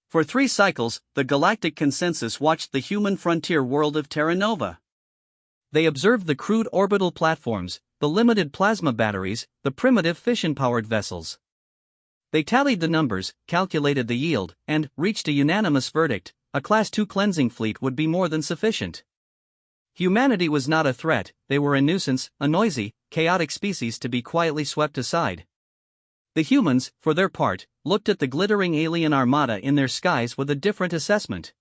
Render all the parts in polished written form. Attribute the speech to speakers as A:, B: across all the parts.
A: For 3 cycles, the Galactic Consensus watched the human frontier world of Terra Nova. They observed the crude orbital platforms, the limited plasma batteries, the primitive fission-powered vessels. They tallied the numbers, calculated the yield, and reached a unanimous verdict: a Class II cleansing fleet would be more than sufficient. Humanity was not a threat, they were a nuisance, a noisy, chaotic species to be quietly swept aside. The humans, for their part, looked at the glittering alien armada in their skies with a different assessment.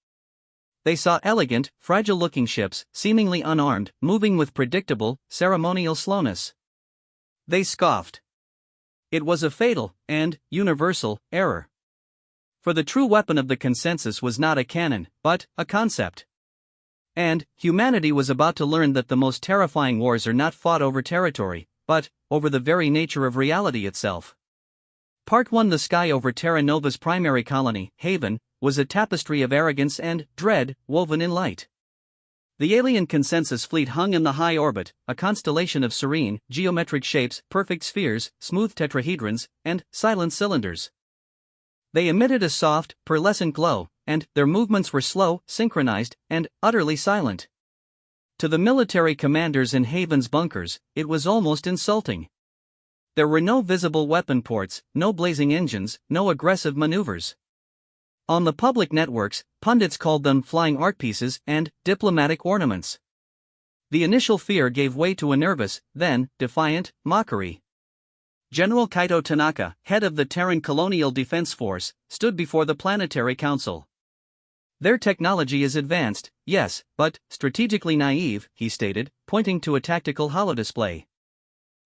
A: They saw elegant, fragile-looking ships, seemingly unarmed, moving with predictable, ceremonial slowness. They scoffed. It was a fatal, and universal, error. For the true weapon of the consensus was not a cannon, but a concept. And humanity was about to learn that the most terrifying wars are not fought over territory, but over the very nature of reality itself. Part 1. The sky over Terra Nova's primary colony, Haven, was a tapestry of arrogance and dread, woven in light. The alien consensus fleet hung in the high orbit, a constellation of serene, geometric shapes, perfect spheres, smooth tetrahedrons, and silent cylinders. They emitted a soft, pearlescent glow, and their movements were slow, synchronized, and utterly silent. To the military commanders in Haven's bunkers, it was almost insulting. There were no visible weapon ports, no blazing engines, no aggressive maneuvers. On the public networks, pundits called them flying art pieces and diplomatic ornaments. The initial fear gave way to a nervous, then defiant, mockery. General Kaito Tanaka, head of the Terran Colonial Defense Force, stood before the Planetary Council. Their technology is advanced, yes, but strategically naive, he stated, pointing to a tactical holodisplay.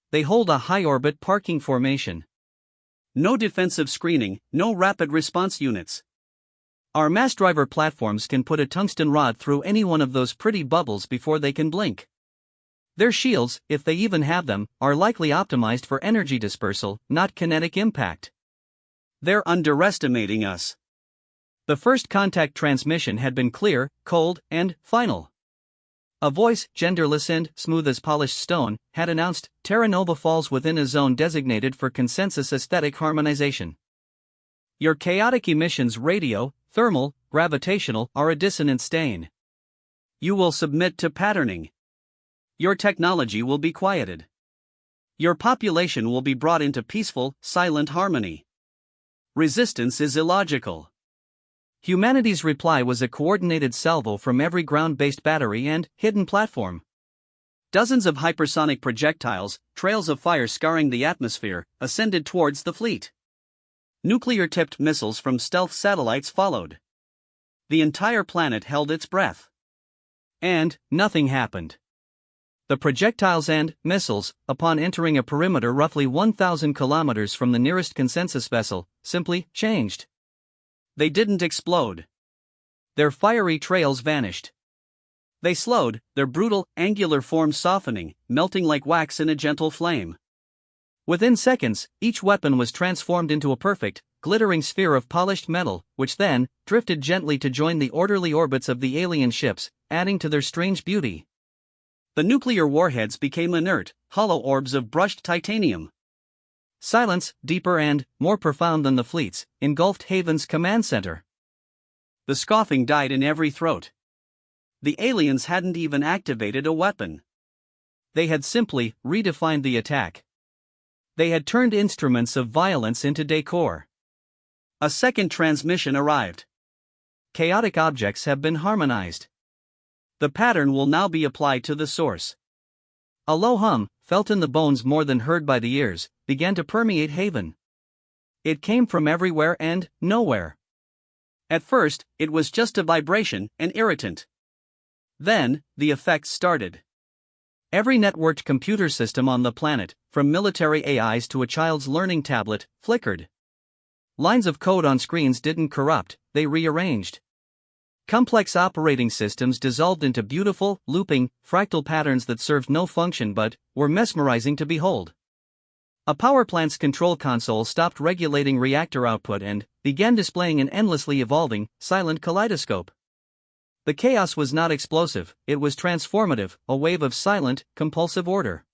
A: They hold a high-orbit parking formation. No defensive screening, no rapid response units. Our mass driver platforms can put a tungsten rod through any one of those pretty bubbles before they can blink. Their shields, if they even have them, are likely optimized for energy dispersal, not kinetic impact. They're underestimating us. The first contact transmission had been clear, cold, and final. A voice, genderless and smooth as polished stone, had announced, Terra Nova falls within a zone designated for consensus aesthetic harmonization. Your chaotic emissions, radio, thermal, gravitational, are a dissonant stain. You will submit to patterning. Your technology will be quieted. Your population will be brought into peaceful, silent harmony. Resistance is illogical. Humanity's reply was a coordinated salvo from every ground-based battery and hidden platform. Dozens of hypersonic projectiles, trails of fire scarring the atmosphere, ascended towards the fleet. Nuclear-tipped missiles from stealth satellites followed. The entire planet held its breath. And nothing happened. The projectiles and missiles, upon entering a perimeter roughly 1,000 kilometers from the nearest consensus vessel, simply changed. They didn't explode. Their fiery trails vanished. They slowed, their brutal, angular forms softening, melting like wax in a gentle flame. Within seconds, each weapon was transformed into a perfect, glittering sphere of polished metal, which then drifted gently to join the orderly orbits of the alien ships, adding to their strange beauty. The nuclear warheads became inert, hollow orbs of brushed titanium. Silence, deeper and more profound than the fleet's, engulfed Haven's command center. The scoffing died in every throat. The aliens hadn't even activated a weapon. They had simply redefined the attack. They had turned instruments of violence into decor. A second transmission arrived. Chaotic objects have been harmonized. The pattern will now be applied to the source. A low hum, felt in the bones more than heard by the ears, began to permeate Haven. It came from everywhere and nowhere. At first, it was just a vibration, an irritant. Then, the effects started. Every networked computer system on the planet, from military AIs to a child's learning tablet, flickered. Lines of code on screens didn't corrupt, they rearranged. Complex operating systems dissolved into beautiful, looping, fractal patterns that served no function but were mesmerizing to behold. A power plant's control console stopped regulating reactor output and began displaying an endlessly evolving, silent kaleidoscope. The chaos was not explosive, it was transformative, a wave of silent, compulsive order.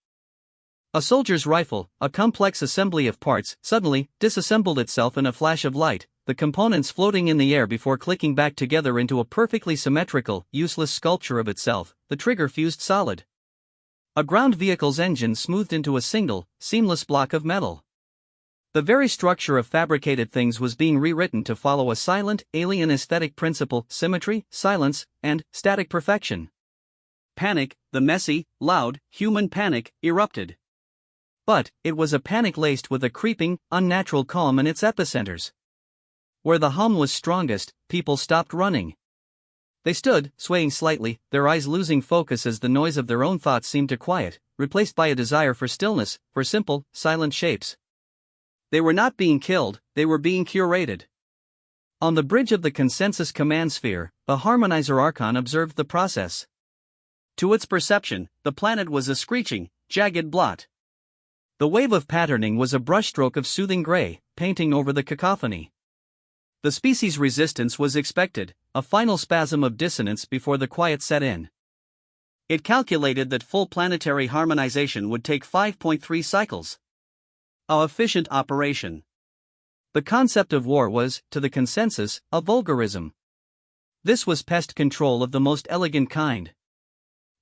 A: A soldier's rifle, a complex assembly of parts, suddenly disassembled itself in a flash of light, the components floating in the air before clicking back together into a perfectly symmetrical, useless sculpture of itself, the trigger fused solid. A ground vehicle's engine smoothed into a single, seamless block of metal. The very structure of fabricated things was being rewritten to follow a silent, alien aesthetic principle: symmetry, silence, and static perfection. Panic, the messy, loud, human panic, erupted. But it was a panic laced with a creeping, unnatural calm in its epicenters. Where the hum was strongest, people stopped running. They stood, swaying slightly, their eyes losing focus as the noise of their own thoughts seemed to quiet, replaced by a desire for stillness, for simple, silent shapes. They were not being killed, they were being curated. On the bridge of the consensus command sphere, a harmonizer archon observed the process. To its perception, the planet was a screeching, jagged blot. The wave of patterning was a brushstroke of soothing gray, painting over the cacophony. The species' resistance was expected, a final spasm of dissonance before the quiet set in. It calculated that full planetary harmonization would take 5.3 cycles. A efficient operation. The concept of war was, to the consensus, a vulgarism. This was pest control of the most elegant kind.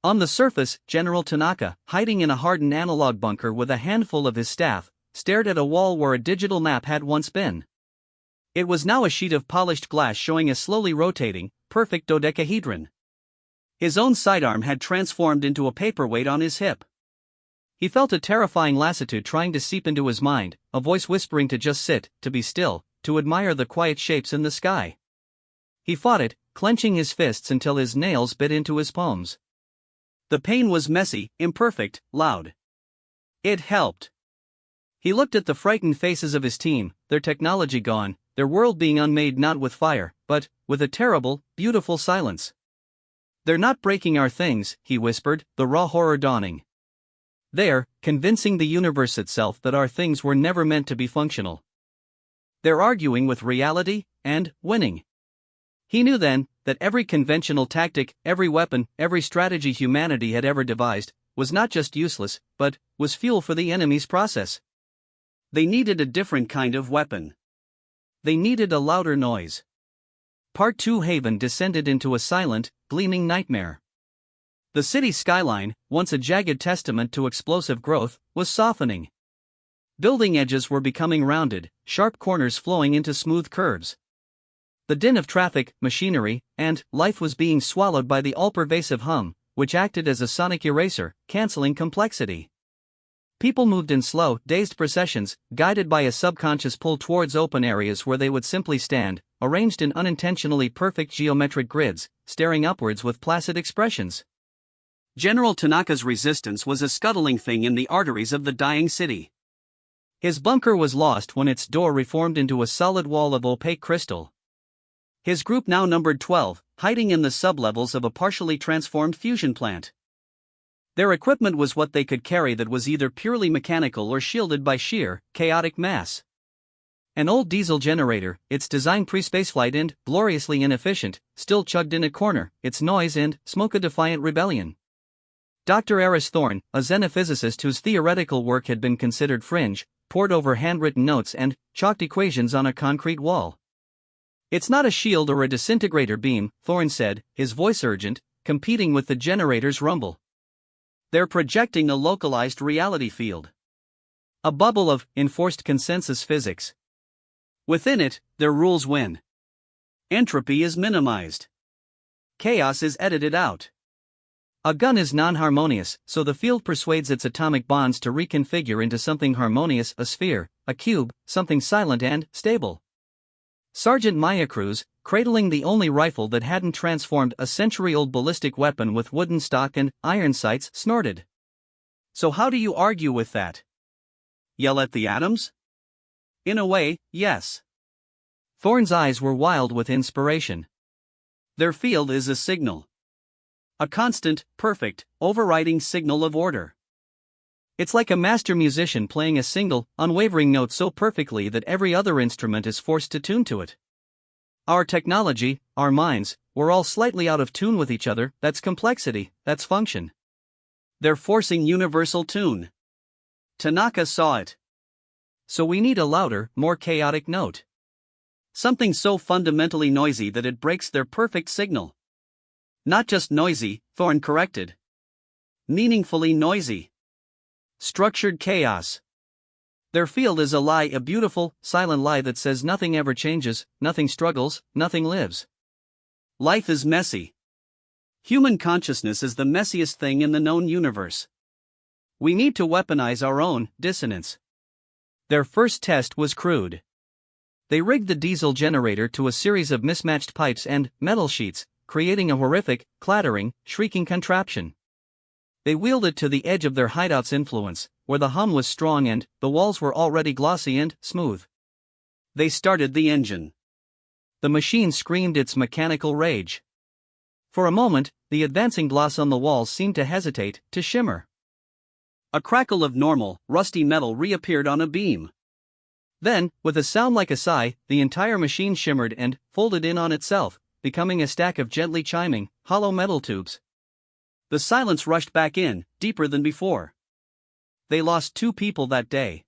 A: On the surface, General Tanaka, hiding in a hardened analog bunker with a handful of his staff, stared at a wall where a digital map had once been. It was now a sheet of polished glass showing a slowly rotating, perfect dodecahedron. His own sidearm had transformed into a paperweight on his hip. He felt a terrifying lassitude trying to seep into his mind, a voice whispering to just sit, to be still, to admire the quiet shapes in the sky. He fought it, clenching his fists until his nails bit into his palms. The pain was messy, imperfect, loud. It helped. He looked at the frightened faces of his team, their technology gone, their world being unmade not with fire, but with a terrible, beautiful silence. "They're not breaking our things," he whispered, the raw horror dawning. "They're convincing the universe itself that our things were never meant to be functional. They're arguing with reality, and winning." He knew then that every conventional tactic, every weapon, every strategy humanity had ever devised, was not just useless, but was fuel for the enemy's process. They needed a different kind of weapon. They needed a louder noise. Part 2 Haven descended into a silent, gleaming nightmare. The city skyline, once a jagged testament to explosive growth, was softening. Building edges were becoming rounded, sharp corners flowing into smooth curves. The din of traffic, machinery, and life was being swallowed by the all-pervasive hum, which acted as a sonic eraser, canceling complexity. People moved in slow, dazed processions, guided by a subconscious pull towards open areas where they would simply stand, arranged in unintentionally perfect geometric grids, staring upwards with placid expressions. General Tanaka's resistance was a scuttling thing in the arteries of the dying city. His bunker was lost when its door reformed into a solid wall of opaque crystal. His group now numbered 12, hiding in the sublevels of a partially transformed fusion plant. Their equipment was what they could carry that was either purely mechanical or shielded by sheer, chaotic mass. An old diesel generator, its design pre-spaceflight and gloriously inefficient, still chugged in a corner, its noise and smoke a defiant rebellion. Dr. Eris Thorne, a xenophysicist whose theoretical work had been considered fringe, pored over handwritten notes and chalked equations on a concrete wall. "It's not a shield or a disintegrator beam," Thorne said, his voice urgent, competing with the generator's rumble. "They're projecting a localized reality field. A bubble of enforced consensus physics. Within it, their rules win. Entropy is minimized. Chaos is edited out. A gun is non-harmonious, so the field persuades its atomic bonds to reconfigure into something harmonious, a sphere, a cube, something silent and stable." Sergeant Maya Cruz, cradling the only rifle that hadn't transformed a century-old ballistic weapon with wooden stock and iron sights, snorted. "So how do you argue with that? Yell at the atoms?" "In a way, yes." Thorne's eyes were wild with inspiration. "Their field is a signal. A constant, perfect, overriding signal of order. It's like a master musician playing a single, unwavering note so perfectly that every other instrument is forced to tune to it. Our technology, our minds, we're all slightly out of tune with each other. That's complexity, that's function. They're forcing universal tune." Tanaka saw it. "So we need a louder, more chaotic note. Something so fundamentally noisy that it breaks their perfect signal. Not just noisy, Thorne corrected. Meaningfully noisy. Structured chaos. Their field is a lie, a beautiful, silent lie that says nothing ever changes, nothing struggles, nothing lives. Life is messy. Human consciousness is the messiest thing in the known universe. We need to weaponize our own dissonance. Their first test was crude. They rigged the diesel generator to a series of mismatched pipes and metal sheets, creating a horrific, clattering, shrieking contraption. They wheeled it to the edge of their hideout's influence, where the hum was strong and the walls were already glossy and smooth. They started the engine. The machine screamed its mechanical rage. For a moment, the advancing gloss on the walls seemed to hesitate, to shimmer. A crackle of normal, rusty metal reappeared on a beam. Then, with a sound like a sigh, the entire machine shimmered and folded in on itself, becoming a stack of gently chiming, hollow metal tubes. The silence rushed back in, deeper than before. They lost 2 people that day.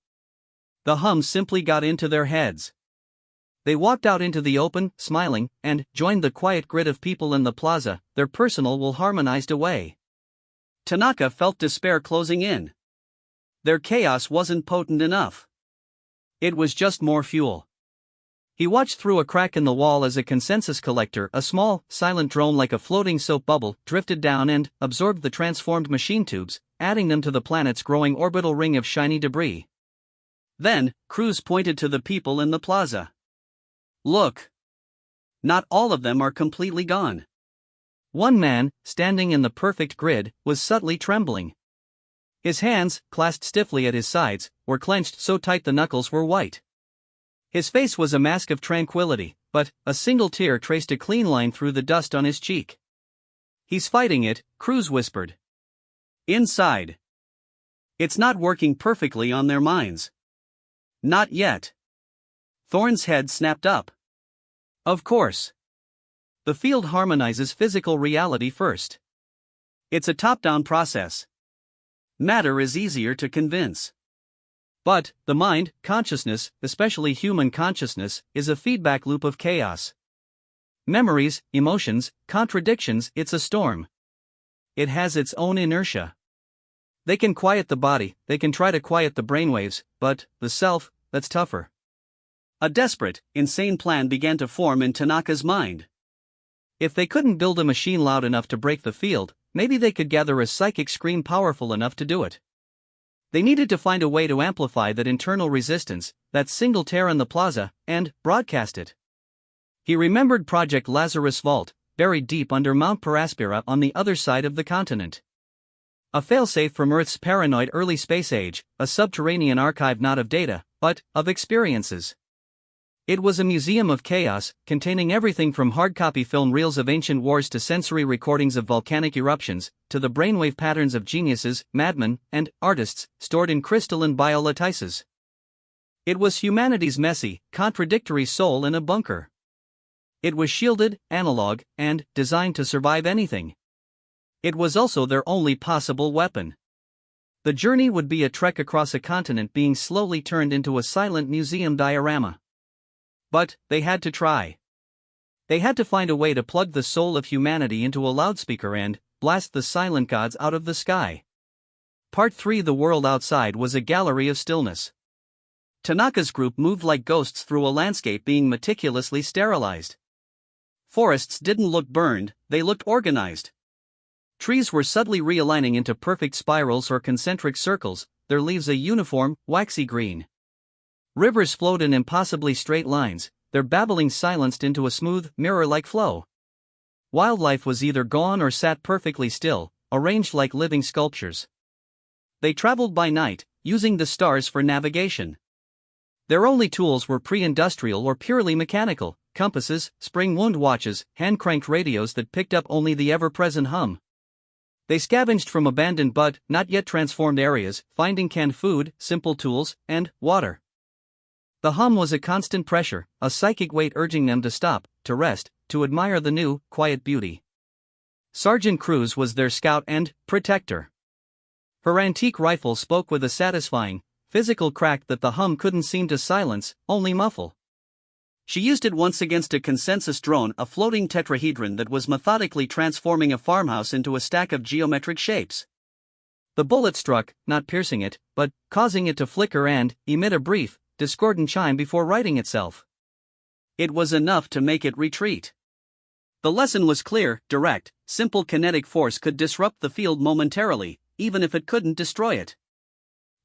A: The hum simply got into their heads. They walked out into the open, smiling, and joined the quiet grid of people in the plaza, their personal will harmonized away. Tanaka felt despair closing in. Their chaos wasn't potent enough. It was just more fuel. He watched through a crack in the wall as a consensus collector, a small, silent drone like a floating soap bubble, drifted down and absorbed the transformed machine tubes, adding them to the planet's growing orbital ring of shiny debris. Then, Cruz pointed to the people in the plaza. Look. Not all of them are completely gone. One man, standing in the perfect grid, was subtly trembling. His hands, clasped stiffly at his sides, were clenched so tight the knuckles were white. His face was a mask of tranquility, but a single tear traced a clean line through the dust on his cheek. He's fighting it, Cruz whispered. Inside. It's not working perfectly on their minds. Not yet. Thorne's head snapped up. Of course. The field harmonizes physical reality first. It's a top-down process. Matter is easier to convince. But, the mind, consciousness, especially human consciousness, is a feedback loop of chaos. Memories, emotions, contradictions, it's a storm. It has its own inertia. They can quiet the body, they can try to quiet the brainwaves, but, the self, that's tougher. A desperate, insane plan began to form in Tanaka's mind. If they couldn't build a machine loud enough to break the field, maybe they could gather a psychic scream powerful enough to do it. They needed to find a way to amplify that internal resistance, that single tear in the plaza, and broadcast it. He remembered Project Lazarus Vault, buried deep under Mount Paraspira on the other side of the continent. A failsafe from Earth's paranoid early space age, a subterranean archive not of data, but of experiences. It was a museum of chaos, containing everything from hard-copy film reels of ancient wars to sensory recordings of volcanic eruptions, to the brainwave patterns of geniuses, madmen, and artists, stored in crystalline biolatices. It was humanity's messy, contradictory soul in a bunker. It was shielded, analog, and designed to survive anything. It was also their only possible weapon. The journey would be a trek across a continent being slowly turned into a silent museum diorama. But, they had to try. They had to find a way to plug the soul of humanity into a loudspeaker and blast the silent gods out of the sky. Part 3. The world outside was a gallery of stillness. Tanaka's group moved like ghosts through a landscape being meticulously sterilized. Forests didn't look burned, they looked organized. Trees were subtly realigning into perfect spirals or concentric circles, their leaves a uniform, waxy green. Rivers flowed in impossibly straight lines, their babbling silenced into a smooth, mirror-like flow. Wildlife was either gone or sat perfectly still, arranged like living sculptures. They traveled by night, using the stars for navigation. Their only tools were pre-industrial or purely mechanical, compasses, spring wound watches, hand-cranked radios that picked up only the ever-present hum. They scavenged from abandoned but not yet transformed areas, finding canned food, simple tools, and water. The hum was a constant pressure, a psychic weight urging them to stop, to rest, to admire the new, quiet beauty. Sergeant Cruz was their scout and protector. Her antique rifle spoke with a satisfying, physical crack that the hum couldn't seem to silence, only muffle. She used it once against a consensus drone, a floating tetrahedron that was methodically transforming a farmhouse into a stack of geometric shapes. The bullet struck, not piercing it, but causing it to flicker and emit a brief, discordant chime before righting itself. It was enough to make it retreat. The lesson was clear, direct. Simple kinetic force could disrupt the field momentarily, even if it couldn't destroy it.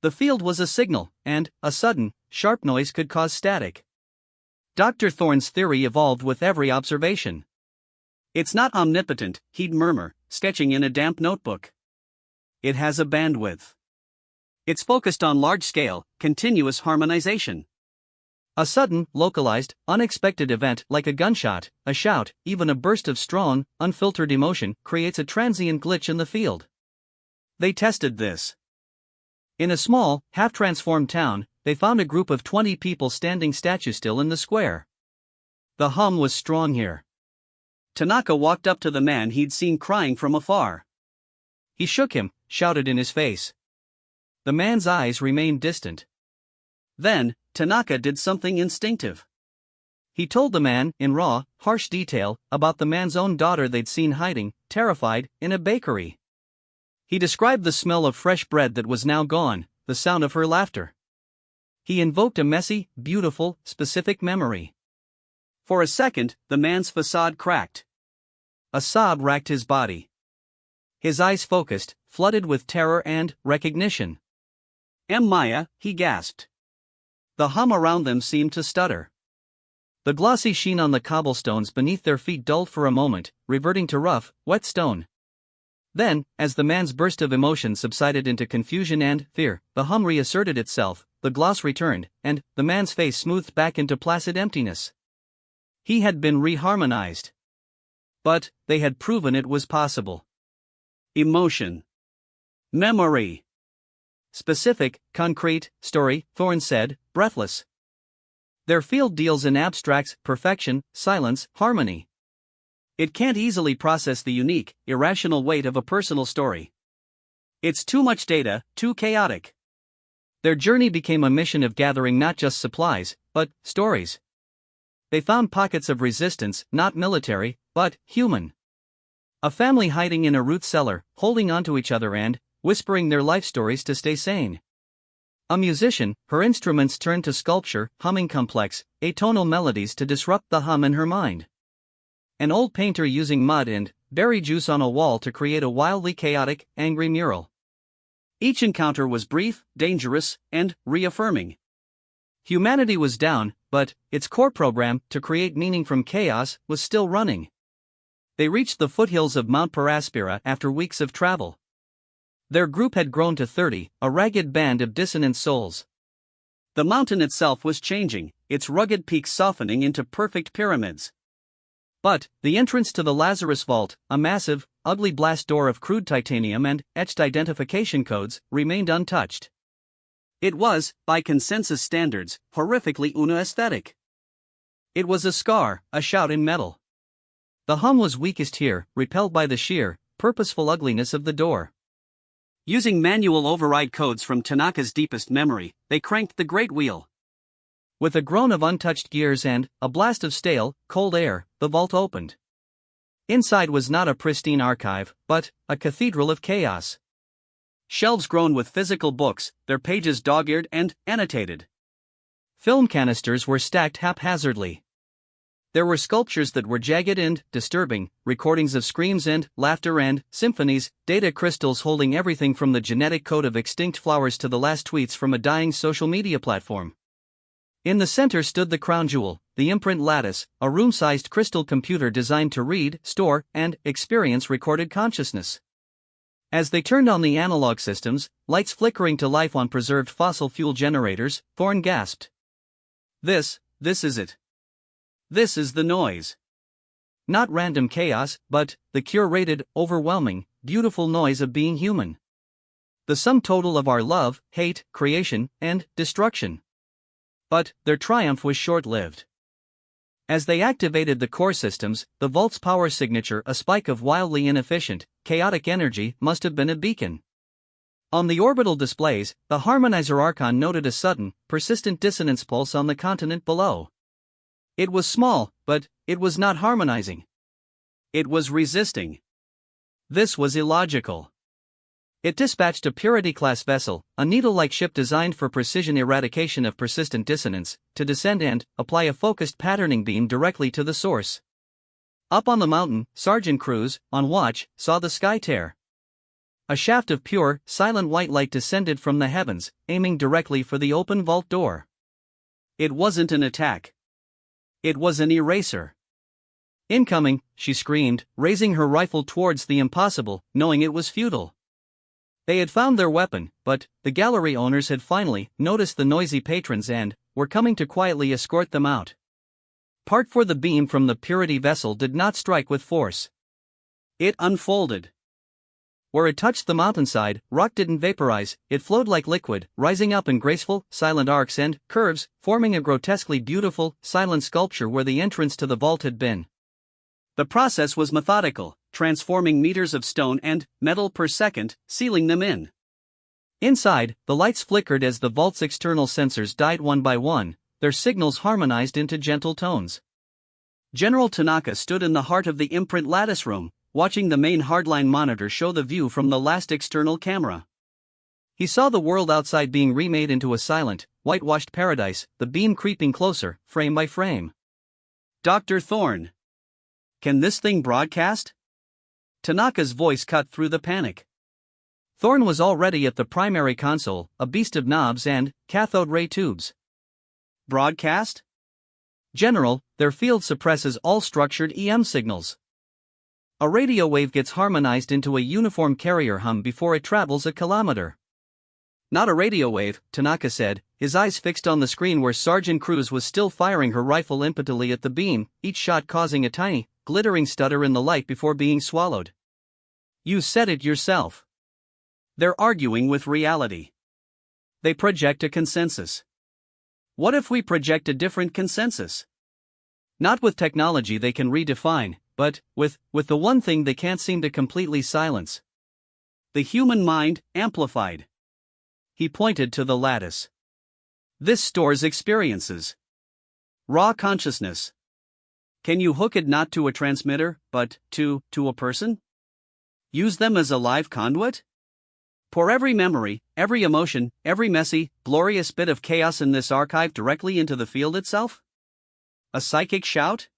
A: The field was a signal, and a sudden, sharp noise could cause static. Dr. Thorne's theory evolved with every observation. "It's not omnipotent," he'd murmur, sketching in a damp notebook. "It has a bandwidth. It's focused on large-scale, continuous harmonization." A sudden, localized, unexpected event like a gunshot, a shout, even a burst of strong, unfiltered emotion creates a transient glitch in the field. They tested this. In a small, half-transformed town, they found a group of 20 people standing statue-still in the square. The hum was strong here. Tanaka walked up to the man he'd seen crying from afar. He shook him, shouted in his face. The man's eyes remained distant. Then, Tanaka did something instinctive. He told the man, in raw, harsh detail, about the man's own daughter they'd seen hiding, terrified, in a bakery. He described the smell of fresh bread that was now gone, the sound of her laughter. He invoked a messy, beautiful, specific memory. For a second, the man's facade cracked. A sob racked his body. His eyes focused, flooded with terror and recognition. "Maya," he gasped. The hum around them seemed to stutter. The glossy sheen on the cobblestones beneath their feet dulled for a moment, reverting to rough, wet stone. Then, as the man's burst of emotion subsided into confusion and fear, the hum reasserted itself, the gloss returned, and the man's face smoothed back into placid emptiness. He had been reharmonized. But they had proven it was possible. Emotion. Memory. Specific, concrete, story, Thorne said, breathless. Their field deals in abstracts, perfection, silence, harmony. It can't easily process the unique, irrational weight of a personal story. It's too much data, too chaotic. Their journey became a mission of gathering not just supplies, but stories. They found pockets of resistance, not military, but human. A family hiding in a root cellar, holding onto each other and whispering their life stories to stay sane. A musician, her instruments turned to sculpture, humming complex, atonal melodies to disrupt the hum in her mind. An old painter using mud and berry juice on a wall to create a wildly chaotic, angry mural. Each encounter was brief, dangerous, and reaffirming. Humanity was down, but its core program, to create meaning from chaos, was still running. They reached the foothills of Mount Paraspira after weeks of travel. Their group had grown to 30, a ragged band of dissonant souls. The mountain itself was changing, its rugged peaks softening into perfect pyramids. But the entrance to the Lazarus Vault, a massive, ugly blast door of crude titanium and etched identification codes, remained untouched. It was, by consensus standards, horrifically Una-aesthetic. It was a scar, a shout in metal. The hum was weakest here, repelled by the sheer, purposeful ugliness of the door. Using manual override codes from Tanaka's deepest memory, they cranked the great wheel. With a groan of untouched gears and a blast of stale, cold air, the vault opened. Inside was not a pristine archive, but a cathedral of chaos. Shelves grown with physical books, their pages dog-eared and annotated. Film canisters were stacked haphazardly. There were sculptures that were jagged and disturbing, recordings of screams and laughter and symphonies, data crystals holding everything from the genetic code of extinct flowers to the last tweets from a dying social media platform. In the center stood the crown jewel, the imprint lattice, a room-sized crystal computer designed to read, store, and experience recorded consciousness. As they turned on the analog systems, lights flickering to life on preserved fossil fuel generators, Thorne gasped. This is it. This is the noise. Not random chaos, but the curated, overwhelming, beautiful noise of being human. The sum total of our love, hate, creation, and destruction. But their triumph was short-lived. As they activated the core systems, the vault's power signature, a spike of wildly inefficient, chaotic energy, must have been a beacon. On the orbital displays, the harmonizer Archon noted a sudden, persistent dissonance pulse on the continent below. It was small, but it was not harmonizing. It was resisting. This was illogical. It dispatched a Purity-class vessel, a needle-like ship designed for precision eradication of persistent dissonance, to descend and apply a focused patterning beam directly to the source. Up on the mountain, Sergeant Cruz, on watch, saw the sky tear. A shaft of pure, silent white light descended from the heavens, aiming directly for the open vault door. It wasn't an attack. It was an eraser. "Incoming," she screamed, raising her rifle towards the impossible, knowing it was futile. They had found their weapon, but the gallery owners had finally noticed the noisy patrons and were coming to quietly escort them out. Part 4. The beam from the Purity vessel did not strike with force. It unfolded. Where it touched the mountainside, rock didn't vaporize, it flowed like liquid, rising up in graceful, silent arcs and curves, forming a grotesquely beautiful, silent sculpture where the entrance to the vault had been. The process was methodical, transforming meters of stone and metal per second, sealing them in. Inside, the lights flickered as the vault's external sensors died one by one, their signals harmonized into gentle tones. General Tanaka stood in the heart of the imprint lattice room, watching the main hardline monitor show the view from the last external camera. He saw the world outside being remade into a silent, whitewashed paradise, the beam creeping closer, frame by frame. "Dr. Thorne. Can this thing broadcast?" Tanaka's voice cut through the panic. Thorne was already at the primary console, a beast of knobs and cathode ray tubes. "Broadcast?" "General, their field suppresses all structured EM signals. A radio wave gets harmonized into a uniform carrier hum before it travels a kilometer." "Not a radio wave," Tanaka said, his eyes fixed on the screen where Sergeant Cruz was still firing her rifle impotently at the beam, each shot causing a tiny, glittering stutter in the light before being swallowed. "You said it yourself. They're arguing with reality. They project a consensus. What if we project a different consensus? Not with technology they can redefine, but with the one thing they can't seem to completely silence. The human mind, amplified." He pointed to the lattice. "This stores experiences. Raw consciousness. Can you hook it not to a transmitter, but to a person? Use them as a live conduit? Pour every memory, every emotion, every messy, glorious bit of chaos in this archive directly into the field itself? A psychic shout?"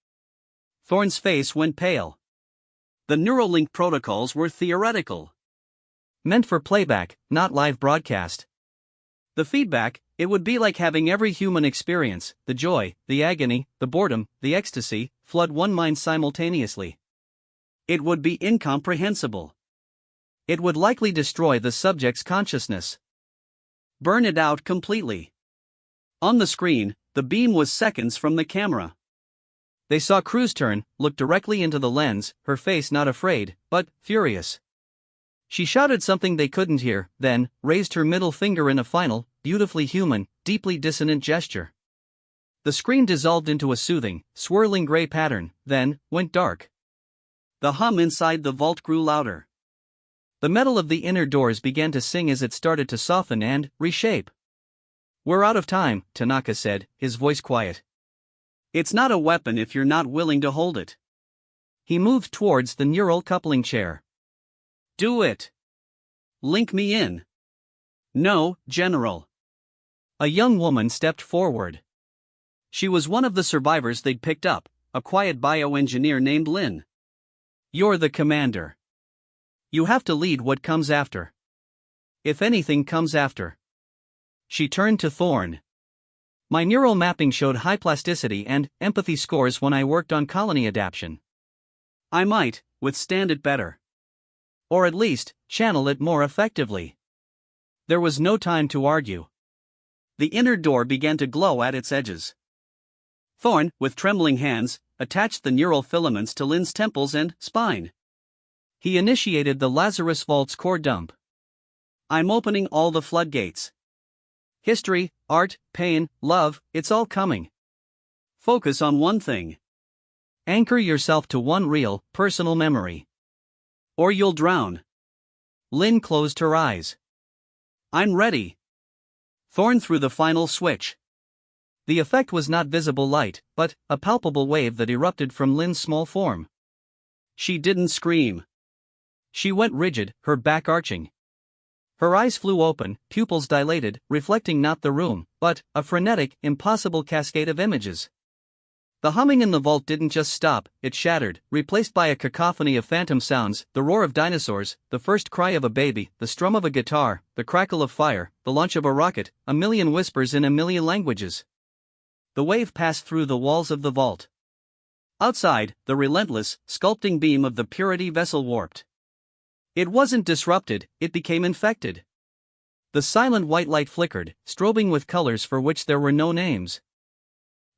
A: Thorne's face went pale. The Neuralink protocols were theoretical. Meant for playback, not live broadcast. The feedback, it would be like having every human experience, the joy, the agony, the boredom, the ecstasy, flood one mind simultaneously. It would be incomprehensible. It would likely destroy the subject's consciousness. Burn it out completely. On the screen, the beam was seconds from the camera. They saw Cruz turn, look directly into the lens, her face not afraid, but furious. She shouted something they couldn't hear, then raised her middle finger in a final, beautifully human, deeply dissonant gesture. The screen dissolved into a soothing, swirling gray pattern, then went dark. The hum inside the vault grew louder. The metal of the inner doors began to sing as it started to soften and reshape. "We're out of time," Tanaka said, his voice quiet. "It's not a weapon if you're not willing to hold it." He moved towards the neural coupling chair. "Do it. Link me in." "No, General." A young woman stepped forward. She was one of the survivors they'd picked up, a quiet bioengineer named Lynn. "You're the commander. You have to lead what comes after. If anything comes after." She turned to Thorne. "My neural mapping showed high plasticity and empathy scores when I worked on colony adaptation. I might withstand it better. Or at least, channel it more effectively." There was no time to argue. The inner door began to glow at its edges. Thorne, with trembling hands, attached the neural filaments to Lynn's temples and spine. He initiated the Lazarus Vault's core dump. "I'm opening all the floodgates. History, art, pain, love, it's all coming. Focus on one thing. Anchor yourself to one real, personal memory. Or you'll drown." Lynn closed her eyes. "I'm ready." Thorne threw the final switch. The effect was not visible light, but a palpable wave that erupted from Lin's small form. She didn't scream. She went rigid, her back arching. Her eyes flew open, pupils dilated, reflecting not the room, but a frenetic, impossible cascade of images. The humming in the vault didn't just stop, it shattered, replaced by a cacophony of phantom sounds, the roar of dinosaurs, the first cry of a baby, the strum of a guitar, the crackle of fire, the launch of a rocket, a million whispers in a million languages. The wave passed through the walls of the vault. Outside, the relentless, sculpting beam of the Purity vessel warped. It wasn't disrupted, it became infected. The silent white light flickered, strobing with colors for which there were no names.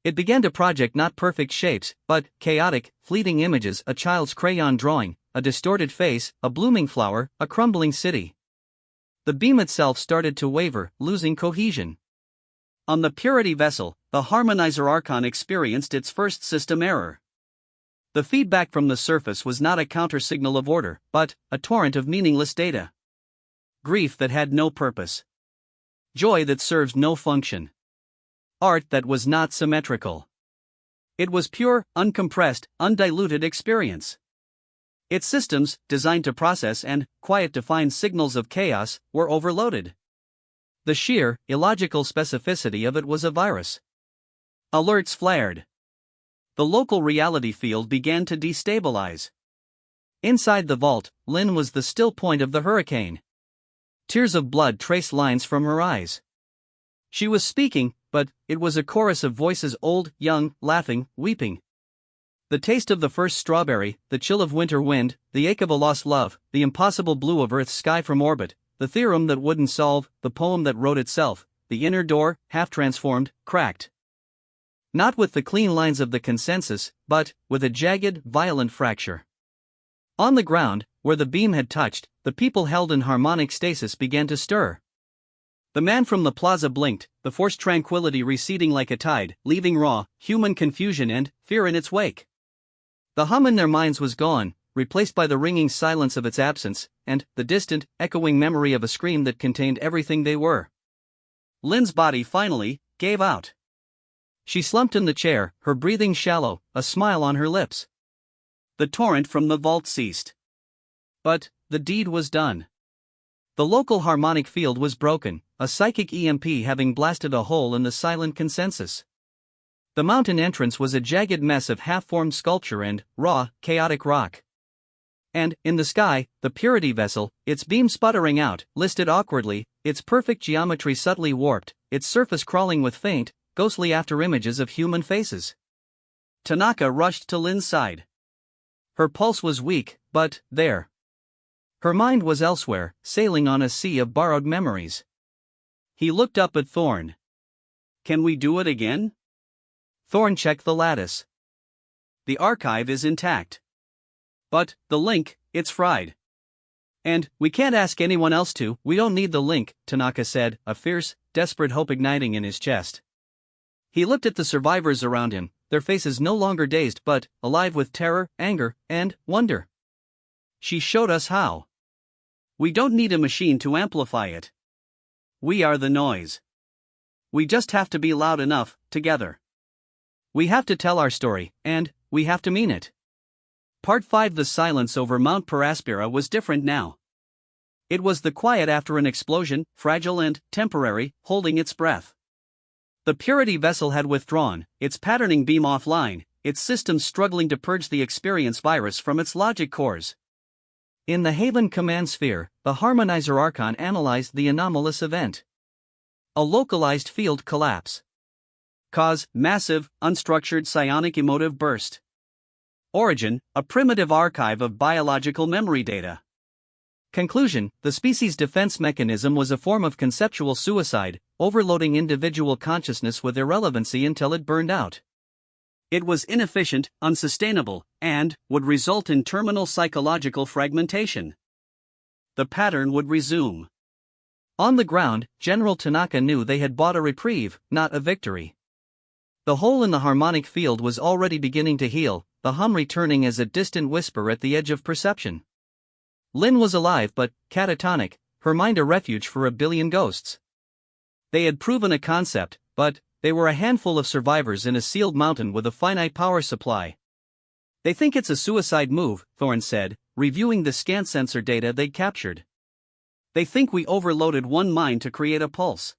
A: It began to project not perfect shapes, but chaotic, fleeting images, a child's crayon drawing, a distorted face, a blooming flower, a crumbling city. The beam itself started to waver, losing cohesion. On the Purity vessel, the Harmonizer Archon experienced its first system error. The feedback from the surface was not a counter-signal of order, but a torrent of meaningless data. Grief that had no purpose. Joy that serves no function. Art that was not symmetrical. It was pure, uncompressed, undiluted experience. Its systems, designed to process and quiet to find signals of chaos, were overloaded. The sheer, illogical specificity of it was a virus. Alerts flared. The local reality field began to destabilize. Inside the vault, Lin was the still point of the hurricane. Tears of blood traced lines from her eyes. She was speaking, but it was a chorus of voices, old, young, laughing, weeping. The taste of the first strawberry, the chill of winter wind, the ache of a lost love, the impossible blue of Earth's sky from orbit, the theorem that wouldn't solve, the poem that wrote itself, the inner door, half transformed, cracked. Not with the clean lines of the consensus, but with a jagged, violent fracture. On the ground, where the beam had touched, the people held in harmonic stasis began to stir. The man from the plaza blinked, the forced tranquility receding like a tide, leaving raw, human confusion and fear in its wake. The hum in their minds was gone, replaced by the ringing silence of its absence, and the distant, echoing memory of a scream that contained everything they were. Lin's body finally gave out. She slumped in the chair, her breathing shallow, a smile on her lips. The torrent from the vault ceased. But the deed was done. The local harmonic field was broken, a psychic EMP having blasted a hole in the silent consensus. The mountain entrance was a jagged mess of half-formed sculpture and raw, chaotic rock. And, in the sky, the Purity vessel, its beam sputtering out, listed awkwardly, its perfect geometry subtly warped, its surface crawling with faint, ghostly after-images of human faces. Tanaka rushed to Lin's side. Her pulse was weak, but there. Her mind was elsewhere, sailing on a sea of borrowed memories. He looked up at Thorn. "Can we do it again?" Thorn checked the lattice. "The archive is intact. But the link, it's fried. And we can't ask anyone else to." "We don't need the link," Tanaka said, a fierce, desperate hope igniting in his chest. He looked at the survivors around him, their faces no longer dazed but alive with terror, anger, and wonder. "She showed us how. We don't need a machine to amplify it. We are the noise. We just have to be loud enough, together. We have to tell our story, and we have to mean it." Part 5. The silence over Mount Paraspera was different now. It was the quiet after an explosion, fragile and temporary, holding its breath. The Purity vessel had withdrawn, its patterning beam offline, its systems struggling to purge the experience virus from its logic cores. In the Haven command sphere, the Harmonizer Archon analyzed the anomalous event. A localized field collapse. Cause: massive, unstructured psionic emotive burst. Origin: a primitive archive of biological memory data. Conclusion: the species' defense mechanism was a form of conceptual suicide, overloading individual consciousness with irrelevancy until it burned out. It was inefficient, unsustainable, and would result in terminal psychological fragmentation. The pattern would resume. On the ground, General Tanaka knew they had bought a reprieve, not a victory. The hole in the harmonic field was already beginning to heal, the hum returning as a distant whisper at the edge of perception. Lin was alive but catatonic, her mind a refuge for a billion ghosts. They had proven a concept, but they were a handful of survivors in a sealed mountain with a finite power supply. They think it's a suicide move, Thorne said, reviewing the scan sensor data they'd captured. They think we overloaded one mine to create a pulse.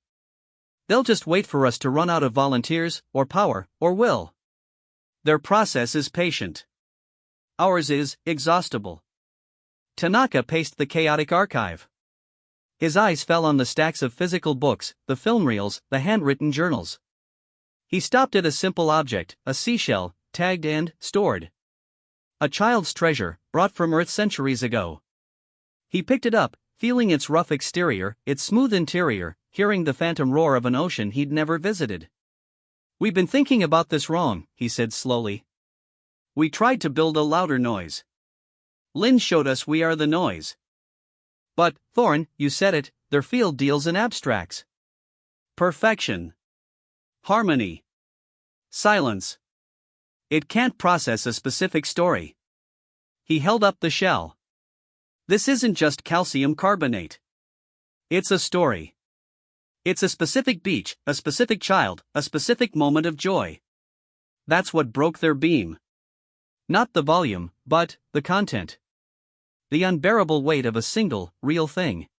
A: They'll just wait for us to run out of volunteers, or power, or will. Their process is patient. Ours is exhaustible. Tanaka paced the chaotic archive. His eyes fell on the stacks of physical books, the film reels, the handwritten journals. He stopped at a simple object, a seashell, tagged and stored. A child's treasure, brought from Earth centuries ago. He picked it up, feeling its rough exterior, its smooth interior, hearing the phantom roar of an ocean he'd never visited. "We've been thinking about this wrong," he said slowly. "We tried to build a louder noise. Lynn showed us we are the noise. But, Thorne, you said it, their field deals in abstracts. Perfection. Harmony. Silence. It can't process a specific story." He held up the shell. "This isn't just calcium carbonate. It's a story. It's a specific beach, a specific child, a specific moment of joy. That's what broke their beam. Not the volume, but the content. The unbearable weight of a single, real thing."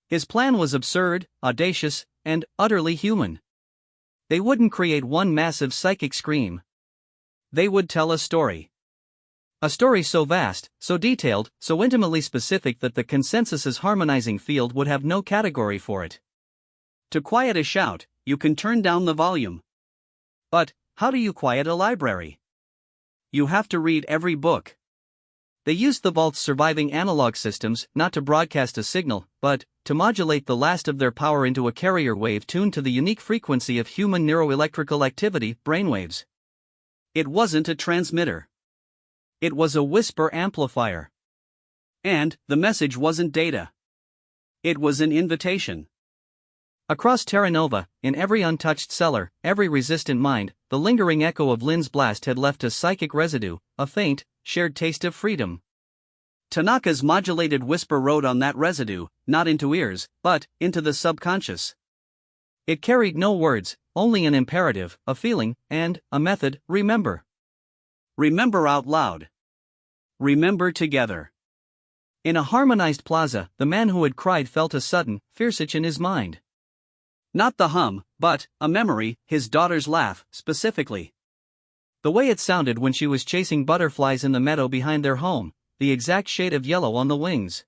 A: His plan was absurd, audacious, and utterly human. They wouldn't create one massive psychic scream. They would tell a story. A story so vast, so detailed, so intimately specific that the consensus's harmonizing field would have no category for it. To quiet a shout, you can turn down the volume. But, how do you quiet a library? You have to read every book. They used the vault's surviving analog systems not to broadcast a signal, but to modulate the last of their power into a carrier wave tuned to the unique frequency of human neuroelectrical activity, brainwaves. It wasn't a transmitter. It was a whisper amplifier. And the message wasn't data. It was an invitation. Across Terra Nova, in every untouched cellar, every resistant mind, the lingering echo of Lynn's blast had left a psychic residue, a faint, shared taste of freedom. Tanaka's modulated whisper rode on that residue, not into ears, but into the subconscious. It carried no words, only an imperative, a feeling, and a method: remember. Remember out loud. Remember together. In a harmonized plaza, the man who had cried felt a sudden, fierce itch in his mind. Not the hum, but a memory, his daughter's laugh, specifically. The way it sounded when she was chasing butterflies in the meadow behind their home, the exact shade of yellow on the wings.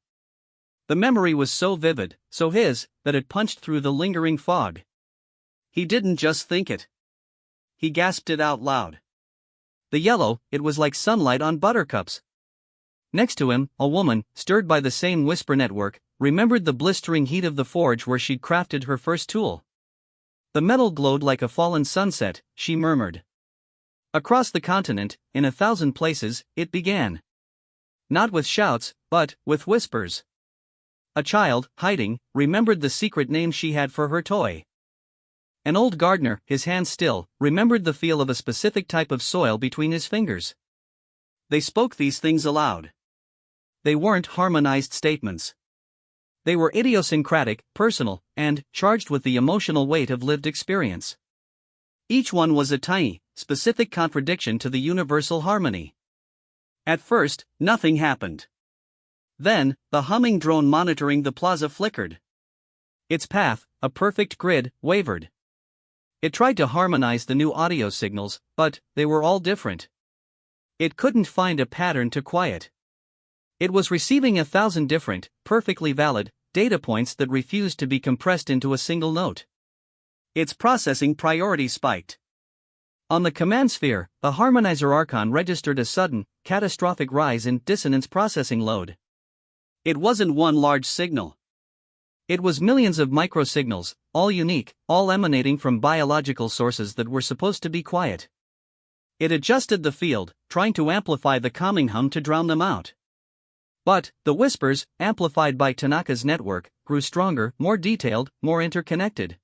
A: The memory was so vivid, so his, that it punched through the lingering fog. He didn't just think it. He gasped it out loud. The yellow, it was like sunlight on buttercups. Next to him, a woman, stirred by the same whisper network, remembered the blistering heat of the forge where she'd crafted her first tool. The metal glowed like a fallen sunset, she murmured. Across the continent, in 1,000 places, it began. Not with shouts, but with whispers. A child, hiding, remembered the secret name she had for her toy. An old gardener, his hands still, remembered the feel of a specific type of soil between his fingers. They spoke these things aloud. They weren't harmonized statements. They were idiosyncratic, personal, and charged with the emotional weight of lived experience. Each one was a tiny, specific contradiction to the universal harmony. At first, nothing happened. Then, the humming drone monitoring the plaza flickered. Its path, a perfect grid, wavered. It tried to harmonize the new audio signals, but they were all different. It couldn't find a pattern to quiet. It was receiving 1,000 different, perfectly valid, data points that refused to be compressed into a single note. Its processing priority spiked. On the command sphere, the harmonizer Archon registered a sudden, catastrophic rise in dissonance processing load. It wasn't one large signal. It was millions of microsignals, all unique, all emanating from biological sources that were supposed to be quiet. It adjusted the field, trying to amplify the calming hum to drown them out. But the whispers, amplified by Tanaka's network, grew stronger, more detailed, more interconnected.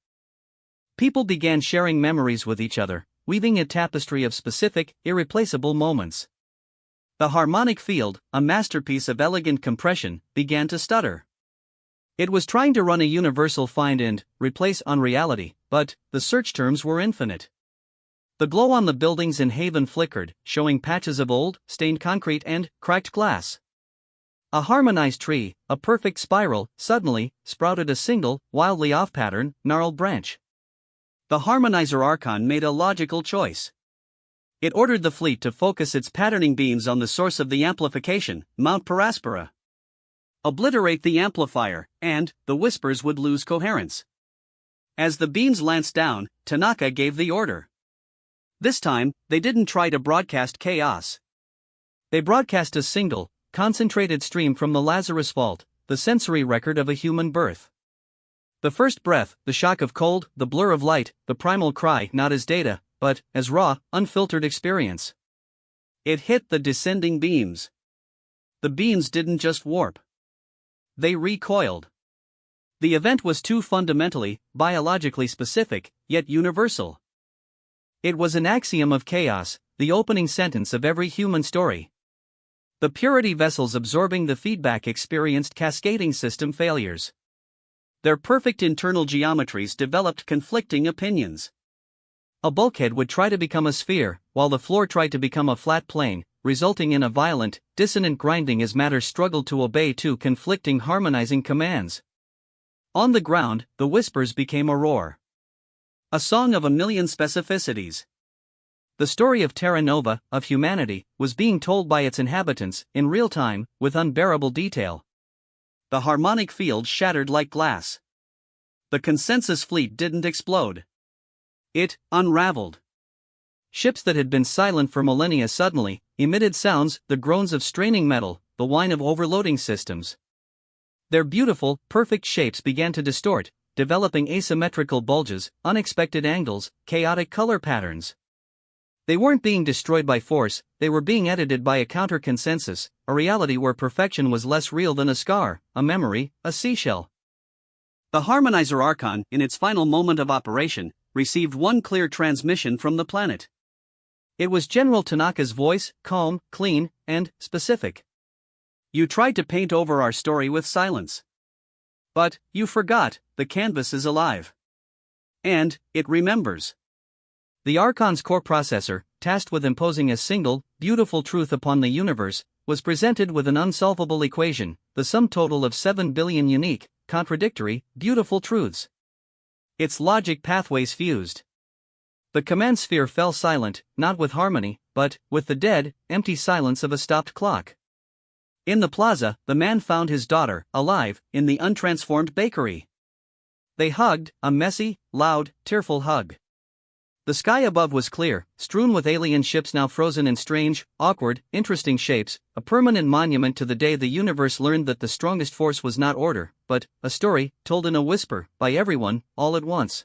A: People began sharing memories with each other, weaving a tapestry of specific, irreplaceable moments. The harmonic field, a masterpiece of elegant compression, began to stutter. It was trying to run a universal find and replace on reality, but the search terms were infinite. The glow on the buildings in Haven flickered, showing patches of old, stained concrete and cracked glass. A harmonized tree, a perfect spiral, suddenly sprouted a single, wildly off-pattern, gnarled branch. The Harmonizer Archon made a logical choice. It ordered the fleet to focus its patterning beams on the source of the amplification, Mount Paraspora. Obliterate the amplifier, and the whispers would lose coherence. As the beams lanced down, Tanaka gave the order. This time, they didn't try to broadcast chaos. They broadcast a single, concentrated stream from the Lazarus Vault, the sensory record of a human birth. The first breath, the shock of cold, the blur of light, the primal cry, not as data, but as raw, unfiltered experience. It hit the descending beams. The beams didn't just warp. They recoiled. The event was too fundamentally, biologically specific, yet universal. It was an axiom of chaos, the opening sentence of every human story. The purity vessels absorbing the feedback experienced cascading system failures. Their perfect internal geometries developed conflicting opinions. A bulkhead would try to become a sphere, while the floor tried to become a flat plane, resulting in a violent, dissonant grinding as matter struggled to obey two conflicting harmonizing commands. On the ground, the whispers became a roar. A song of a million specificities. The story of Terra Nova, of humanity, was being told by its inhabitants, in real time, with unbearable detail. The harmonic field shattered like glass. The consensus fleet didn't explode. It unraveled. Ships that had been silent for millennia suddenly emitted sounds, the groans of straining metal, the whine of overloading systems. Their beautiful, perfect shapes began to distort, developing asymmetrical bulges, unexpected angles, chaotic color patterns. They weren't being destroyed by force, they were being edited by a counter-consensus, a reality where perfection was less real than a scar, a memory, a seashell. The Harmonizer Archon, in its final moment of operation, received one clear transmission from the planet. It was General Tanaka's voice, calm, clean, and specific. You tried to paint over our story with silence. But you forgot, the canvas is alive. And it remembers. The Archon's core processor, tasked with imposing a single, beautiful truth upon the universe, was presented with an unsolvable equation, the sum total of 7 billion unique, contradictory, beautiful truths. Its logic pathways fused. The command sphere fell silent, not with harmony, but with the dead, empty silence of a stopped clock. In the plaza, the man found his daughter, alive, in the untransformed bakery. They hugged, a messy, loud, tearful hug. The sky above was clear, strewn with alien ships now frozen in strange, awkward, interesting shapes, a permanent monument to the day the universe learned that the strongest force was not order, but a story, told in a whisper, by everyone, all at once.